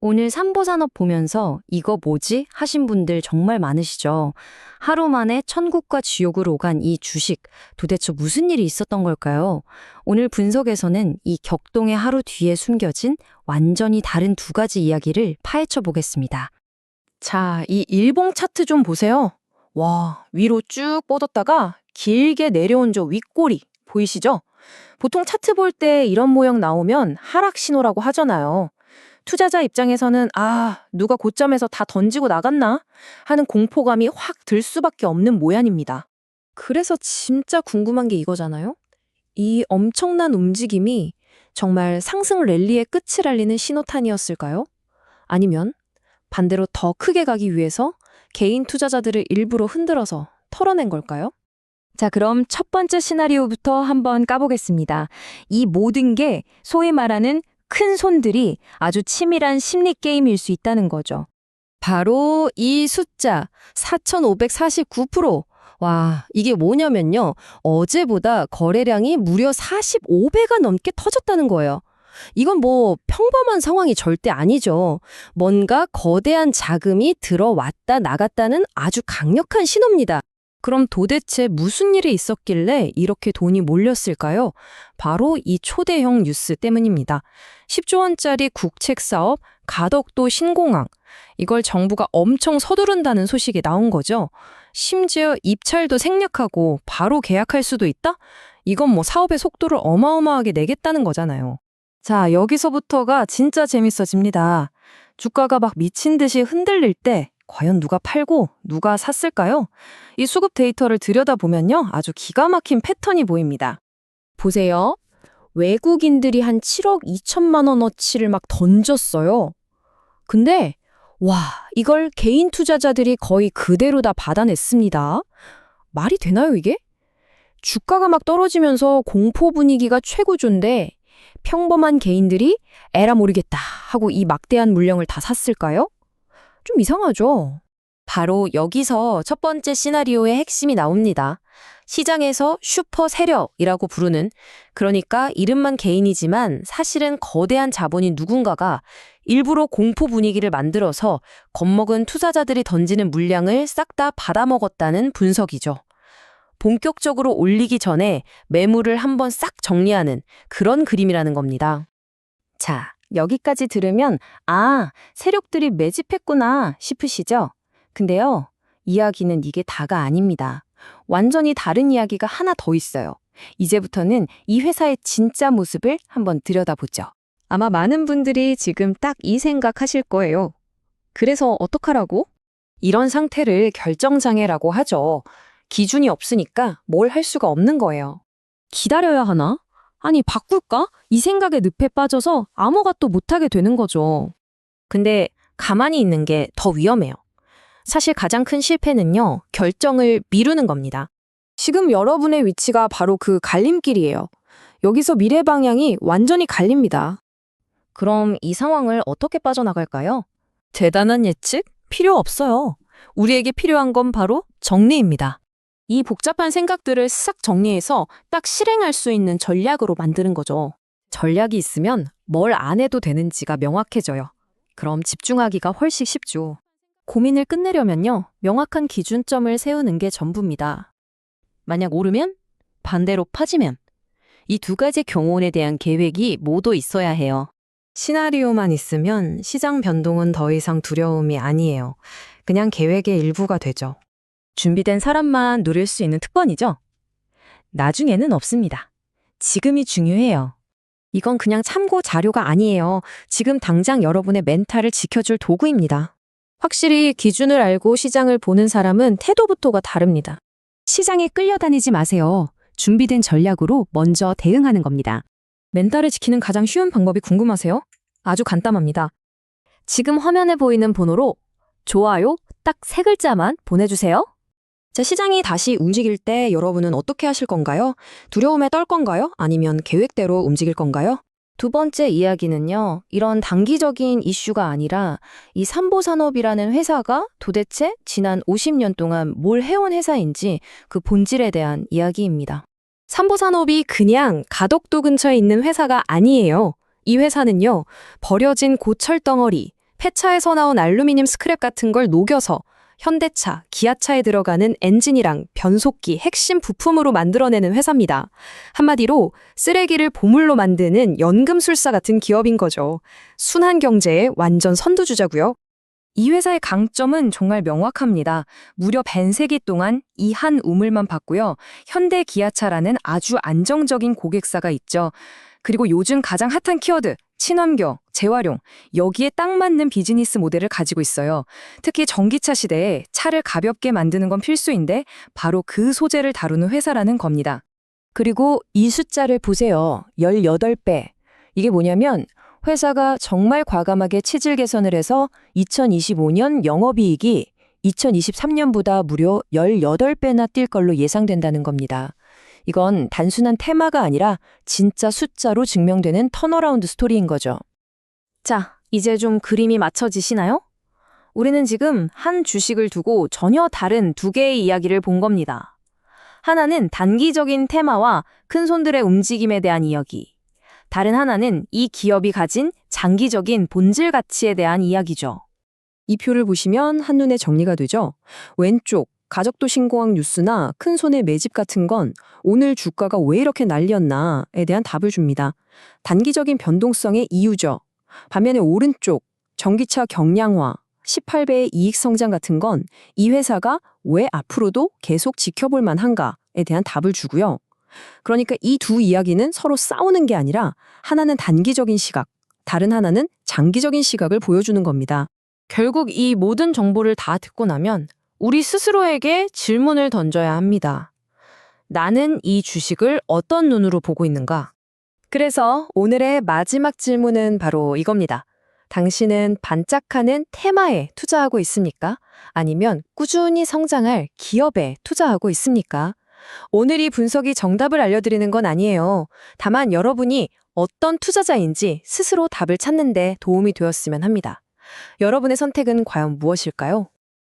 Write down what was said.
오늘 삼보산업 보면서 이거 뭐지? 하신 분들 정말 많으시죠? 하루 만에 천국과 지옥을 오간 이 주식, 도대체 무슨 일이 있었던 걸까요? 오늘 분석에서는 이 격동의 하루 뒤에 숨겨진 완전히 다른 두 가지 이야기를 파헤쳐 보겠습니다. 자, 이 일봉 차트 좀 보세요. 와, 위로 쭉 뻗었다가 길게 내려온 저 윗꼬리 보이시죠? 보통 차트 볼 때 이런 모형 나오면 하락 신호라고 하잖아요. 투자자 입장에서는 누가 고점에서 다 던지고 나갔나 하는 공포감이 확 들 수밖에 없는 모양입니다. 그래서 진짜 궁금한 게 이거잖아요. 이 엄청난 움직임이 정말 상승 랠리의 끝을 알리는 신호탄이었을까요? 아니면 반대로 더 크게 가기 위해서 개인 투자자들을 일부러 흔들어서 털어낸 걸까요? 자, 그럼 첫 번째 시나리오부터 한번 까보겠습니다. 이 모든 게 소위 말하는 큰 손들이 아주 치밀한 심리 게임일 수 있다는 거죠. 바로 이 숫자 4,549%. 와, 이게 뭐냐면요. 어제보다 거래량이 무려 45배가 넘게 터졌다는 거예요. 이건 뭐 평범한 상황이 절대 아니죠. 뭔가 거대한 자금이 들어왔다 나갔다는 아주 강력한 신호입니다. 그럼 도대체 무슨 일이 있었길래 이렇게 돈이 몰렸을까요? 바로 이 초대형 뉴스 때문입니다. 10조 원짜리 국책 사업 가덕도 신공항. 이걸 정부가 엄청 서두른다는 소식이 나온 거죠. 심지어 입찰도 생략하고 바로 계약할 수도 있다? 이건 뭐 사업의 속도를 어마어마하게 내겠다는 거잖아요. 자, 여기서부터가 진짜 재밌어집니다. 주가가 막 미친 듯이 흔들릴 때 과연 누가 팔고 누가 샀을까요? 이 수급 데이터를 들여다보면요. 아주 기가 막힌 패턴이 보입니다. 보세요. 외국인들이 한 7억 2천만 원어치를 막 던졌어요. 근데 와, 이걸 개인 투자자들이 거의 그대로 다 받아냈습니다. 말이 되나요, 이게? 주가가 막 떨어지면서 공포 분위기가 최고조인데 평범한 개인들이 에라 모르겠다 하고 이 막대한 물량을 다 샀을까요? 좀 이상하죠? 바로 여기서 첫 번째 시나리오의 핵심이 나옵니다. 시장에서 슈퍼 세력이라고 부르는, 그러니까 이름만 개인이지만 사실은 거대한 자본인 누군가가 일부러 공포 분위기를 만들어서 겁먹은 투자자들이 던지는 물량을 싹 다 받아먹었다는 분석이죠. 본격적으로 올리기 전에 매물을 한번 싹 정리하는 그런 그림이라는 겁니다. 자, 여기까지 들으면 세력들이 매집했구나 싶으시죠? 근데요, 이야기는 이게 다가 아닙니다. 완전히 다른 이야기가 하나 더 있어요. 이제부터는 이 회사의 진짜 모습을 한번 들여다보죠. 아마 많은 분들이 지금 딱 이 생각하실 거예요. 그래서 어떡하라고? 이런 상태를 결정장애라고 하죠. 기준이 없으니까 뭘 할 수가 없는 거예요. 기다려야 하나? 아니, 바꿀까? 이 생각에 늪에 빠져서 아무것도 못하게 되는 거죠. 근데 가만히 있는 게 더 위험해요. 사실 가장 큰 실패는요, 결정을 미루는 겁니다. 지금 여러분의 위치가 바로 그 갈림길이에요. 여기서 미래 방향이 완전히 갈립니다. 그럼 이 상황을 어떻게 빠져나갈까요? 대단한 예측? 필요 없어요. 우리에게 필요한 건 바로 정리입니다. 이 복잡한 생각들을 싹 정리해서 딱 실행할 수 있는 전략으로 만드는 거죠. 전략이 있으면 뭘 안 해도 되는지가 명확해져요. 그럼 집중하기가 훨씬 쉽죠. 고민을 끝내려면요, 명확한 기준점을 세우는 게 전부입니다. 만약 오르면? 반대로 빠지면? 이 두 가지 경우에 대한 계획이 모두 있어야 해요. 시나리오만 있으면 시장 변동은 더 이상 두려움이 아니에요. 그냥 계획의 일부가 되죠. 준비된 사람만 누릴 수 있는 특권이죠. 나중에는 없습니다. 지금이 중요해요. 이건 그냥 참고 자료가 아니에요. 지금 당장 여러분의 멘탈을 지켜줄 도구입니다. 확실히 기준을 알고 시장을 보는 사람은 태도부터가 다릅니다. 시장에 끌려다니지 마세요. 준비된 전략으로 먼저 대응하는 겁니다. 멘탈을 지키는 가장 쉬운 방법이 궁금하세요? 아주 간단합니다. 지금 화면에 보이는 번호로 좋아요 딱 3글자만 보내주세요. 자, 시장이 다시 움직일 때 여러분은 어떻게 하실 건가요? 두려움에 떨 건가요? 아니면 계획대로 움직일 건가요? 두 번째 이야기는요, 이런 단기적인 이슈가 아니라 이 삼보산업이라는 회사가 도대체 지난 50년 동안 뭘 해온 회사인지 그 본질에 대한 이야기입니다. 삼보산업이 그냥 가덕도 근처에 있는 회사가 아니에요. 이 회사는요, 버려진 고철 덩어리, 폐차에서 나온 알루미늄 스크랩 같은 걸 녹여서 현대차, 기아차에 들어가는 엔진이랑 변속기 핵심 부품으로 만들어내는 회사입니다. 한마디로 쓰레기를 보물로 만드는 연금술사 같은 기업인 거죠. 순환 경제의 완전 선두주자고요. 이 회사의 강점은 정말 명확합니다. 무려 벤세기 동안 이 한 우물만 봤고요. 현대 기아차라는 아주 안정적인 고객사가 있죠. 그리고 요즘 가장 핫한 키워드, 친환경, 재활용, 여기에 딱 맞는 비즈니스 모델을 가지고 있어요. 특히 전기차 시대에 차를 가볍게 만드는 건 필수인데 바로 그 소재를 다루는 회사라는 겁니다. 그리고 이 숫자를 보세요. 18배. 이게 뭐냐면 회사가 정말 과감하게 체질 개선을 해서 2025년 영업이익이 2023년보다 무려 18배나 뛸 걸로 예상된다는 겁니다. 이건 단순한 테마가 아니라 진짜 숫자로 증명되는 턴어라운드 스토리인 거죠. 자, 이제 좀 그림이 맞춰지시나요? 우리는 지금 한 주식을 두고 전혀 다른 두 개의 이야기를 본 겁니다. 하나는 단기적인 테마와 큰손들의 움직임에 대한 이야기. 다른 하나는 이 기업이 가진 장기적인 본질 가치에 대한 이야기죠. 이 표를 보시면 한눈에 정리가 되죠. 왼쪽 가덕도 신공항 뉴스나 큰손의 매집 같은 건 오늘 주가가 왜 이렇게 날렸나에 대한 답을 줍니다. 단기적인 변동성의 이유죠. 반면에 오른쪽 전기차 경량화, 18배의 이익 성장 같은 건 이 회사가 왜 앞으로도 계속 지켜볼 만한가에 대한 답을 주고요. 그러니까 이 두 이야기는 서로 싸우는 게 아니라 하나는 단기적인 시각, 다른 하나는 장기적인 시각을 보여주는 겁니다. 결국 이 모든 정보를 다 듣고 나면 우리 스스로에게 질문을 던져야 합니다. 나는 이 주식을 어떤 눈으로 보고 있는가? 그래서 오늘의 마지막 질문은 바로 이겁니다. 당신은 반짝하는 테마에 투자하고 있습니까? 아니면 꾸준히 성장할 기업에 투자하고 있습니까? 오늘 이 분석이 정답을 알려드리는 건 아니에요. 다만 여러분이 어떤 투자자인지 스스로 답을 찾는 데 도움이 되었으면 합니다. 여러분의 선택은 과연 무엇일까요?